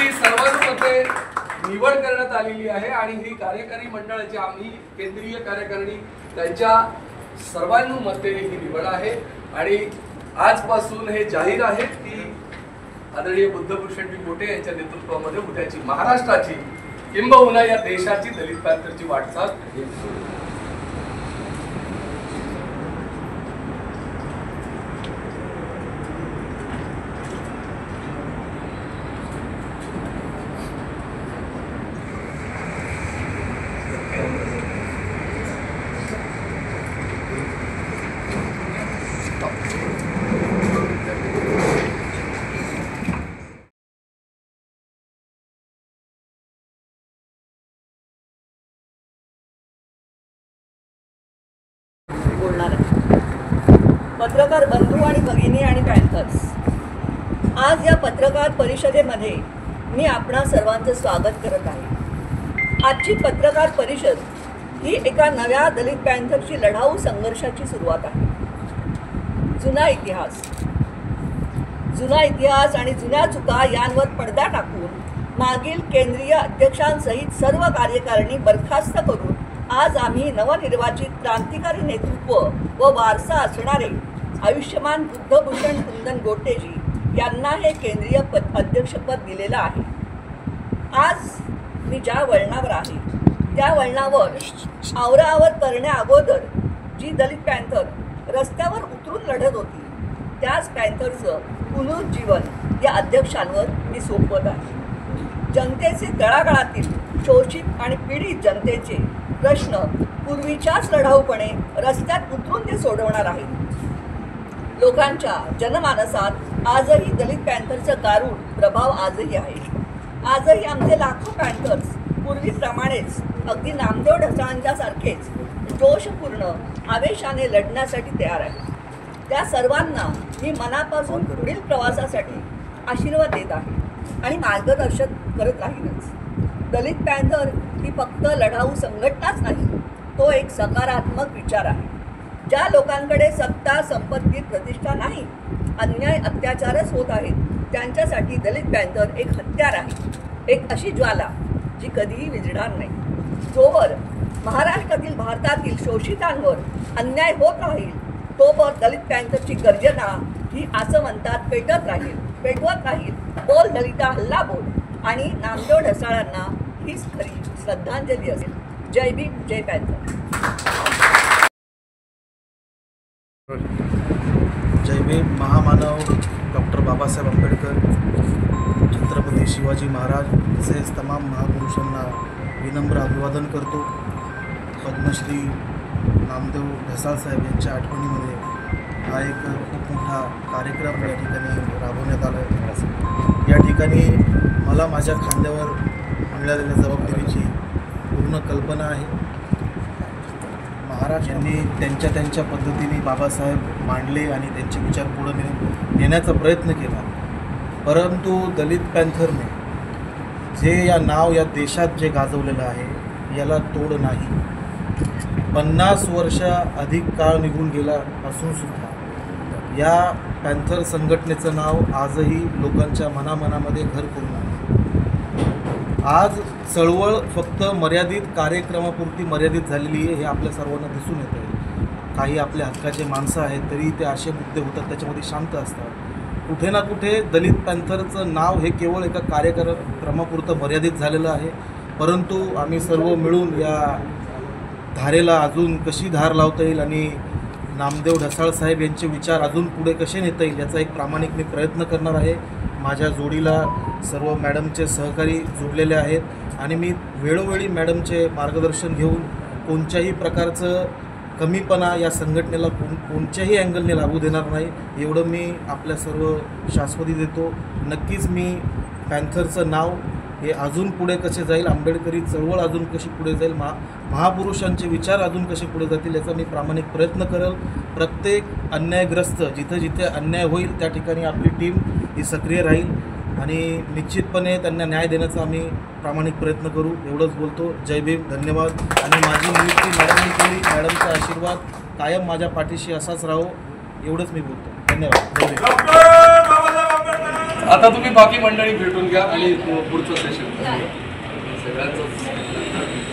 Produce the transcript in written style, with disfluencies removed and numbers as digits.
यांची सर्वानुमते निवड करण्यात आलेली आहे आणि ही कार्यकारी मंडळाची आम्ही केंद्रीय कार्यकारिणी त्यांच्या सर्वानुमते ही निवड आहे आणि आजपासून हे जाहीर आहे की आदरणीय बुद्धभूषण गोटे यांच्या नेतृत्वामध्ये उद्याची महाराष्ट्राची किंबहुना या देशाची दलित पॅंथरची वाटचाल पत्रकार बंधू आणि भगिनी आणि पॅंथर्स, आज या पत्रकार परिषदेमध्ये मी आपणा सर्वांचं स्वागत करत आहे। आजची पत्रकार परिषद ही एका नव्या दलित पॅंथरची लढाऊ संघर्षाची सुरुवात आहे। जुना इतिहास आणि जुन्या चुका यांवर पडदा टाकून मागील केंद्रीय अध्यक्षांसहित सर्व कार्यकारिणी बरखास्त करून आज आम्ही नवनिर्वाचित क्रांतिकारी नेतृत्व व वारसा असणारे आयुष्यमान बुद्धभूषण कुंदन गोटेजी यांना हे केंद्रीय अध्यक्षपद दिलेलं आहे। आज मी ज्या वळणावर आहे त्या वळणावर आवराआवर करण्याअगोदर जी दलित पॅंथर रस्त्यावर उतरून लढत होती त्याच पॅंथरचं पुनरुज्जीवन या अध्यक्षांवर मी सोपवत आहे। जनतेचे तळागाळातील शोषित आणि पीडित जनतेचे प्रश्न पूर्वीच्याच लढाऊपणे रस्त्यात उतरून ते सोडवणार आहेत। लोकांच्या जनमानसात आजही दलित पॅंथरचं गारूड प्रभाव आजही आहे। आजही आमचे लाखो पॅंथर्स पूर्वीप्रमाणेच अगदी नामदेव ढसाळांच्या सारखेच जोशपूर्ण आवेशाने लढण्यासाठी तयार आहेत। त्या सर्वांना मी मनापासून पुढील प्रवासासाठी आशीर्वाद देत आहे आणि मार्गदर्शन करत राहीनच। दलित पॅंथर ही फक्त लढाऊ संघटनाच नाही, तो एक सकारात्मक विचार आहे। ज्या लोकांकडे सत्ता, संपत्ती, प्रतिष्ठा नाही, अन्याय अत्याचारच होत आहेत, त्यांच्यासाठी दलित पॅंथर एक हत्यार आहे, एक अशी ज्वाला जी कधीही विझणार नाही। जोवर महाराष्ट्रातील भारतातील शोषितांवर अन्याय होत राहील तोवर दलित पॅंथरची गर्जना ही असं म्हणतात पेटवत राहील। बोल दलिता हल्ला बोल आणि नामदेव ढसाळांना हीच खरी श्रद्धांजली असेल। जय भीम, जय पॅंथर। जय भीम। महामानव डॉक्टर बाबासाहेब आंबेडकर, छत्रपती शिवाजी महाराज तसेच तमाम महापुरुषांना विनम्र अभिवादन करतो। पद्मश्री नामदेव ढसाळ साहेब यांच्या आठवणीमध्ये हा एक खूप मोठा कार्यक्रम या ठिकाणी राबवण्यात आला आहे। या ठिकाणी मला माझ्या खांद्यावर मिळालेल्या जबाबदारीची पूर्ण कल्पना आहे। महाराज यांनी त्यांच्या पद्धतीने बाबासाहेब मांडले आणि त्यांचे विचार पुढे नेण्याचा प्रयत्न केला, परंतु दलित पॅंथरने जे या नाव या देशात जे गाजवलेलं आहे याला तोड नाही। 50 वर्ष अधिक काळ निघून गेला असून सुद्धा या पॅंथर संघटनेचं नाव आजही लोकांच्या मनामध्ये घर करून आहे। आज चळवळ फक्त मर्यादित कार्यक्रमापुरती मर्यादित झालेली आहे हे आपल्या सर्वांना दिसून येत आहे। काही आपल्या हक्काचे माणसं आहेत तरी ते असे मुद्दे होतात त्याच्यामध्ये शांत असतात। कुठे ना कुठे दलित पॅंथरचं नाव हे केवळ एका कार्यक्रमापुरतं मर्यादित झालेलं आहे, परंतु आम्ही सर्व मिळून या धारेला अजून कशी धार लावता येईल आणि नामदेव ढसाळ साहेब यांचे विचार अजून पुढे कसे नेता येईल याचा एक प्रामाणिक मी प्रयत्न करणार आहे। माझ्या जोडीला सर्व मॅडमचे सहकारी जोडलेले आहेत आणि मी वेळोवेळी मॅडमचे मार्गदर्शन घेऊन कोणत्याही प्रकारचं कमीपणा या संघटनेला कोणत्याही अँगलने लागू देणार नाही एवढं मी आपल्या सर्व शाश्वती देतो। नक्कीच मी पॅंथरचं नाव हे अजून पुढे कसे जाईल, आंबेडकरी चळवळ अजून कशी पुढे जाईल, महापुरुषांचे विचार अजून कसे पुढे जातील याचा मी प्रामाणिक प्रयत्न करेल। प्रत्येक अन्यायग्रस्त जिथे अन्याय होईल त्या ठिकाणी आपली टीम ही सक्रिय राहील आणि निश्चितपणे त्यांना न्याय देण्याचा आम्ही प्रामाणिक प्रयत्न करू एवढंच बोलतो। जय भीम, धन्यवाद। आणि माझी नियुक्ती मॅडमने केली, मॅडमचा आशीर्वाद कायम माझ्या पाठीशी असाच राहो एवढंच मी बोलतो। धन्यवाद। आता तुम्ही बाकी मंडळी भेटून घ्या आणि पुढचं सेशन सगळ्यांचं